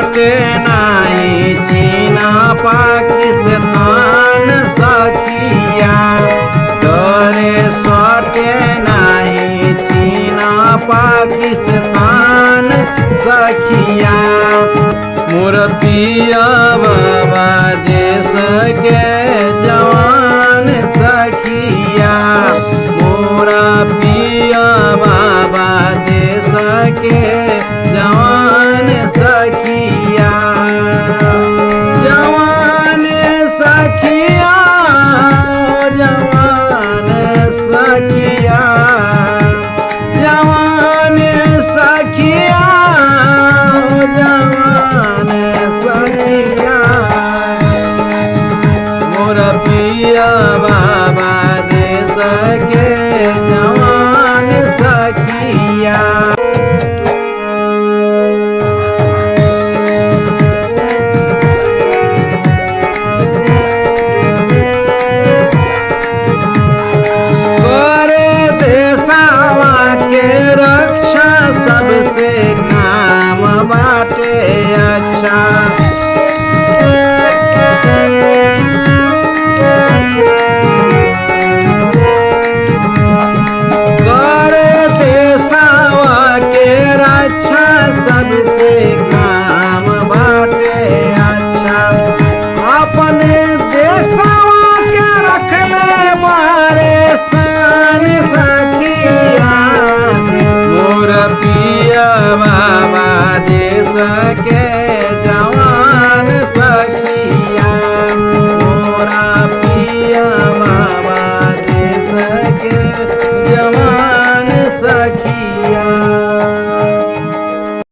सटे नाही चीना पाकिस्तान सखिया, तोरे सटे नाही चीना पाकिस्तान सखिया। मोर पिया बाबा देश के जवान सखिया, मोरा पिया बाबा देश के जवान सखिया। जवान सखिया जवान सखिया, जवान सखिया जवान सखिया। मोर पिया बाबा देश के जवान सखिया। रक्षा सबसे काम बाटे अच्छा, करे देशवा के रक्षा सबसे काम बाटे अच्छा। अपने देशवा के रखले मारे शान सखिया, मोर पिया बाबा देश के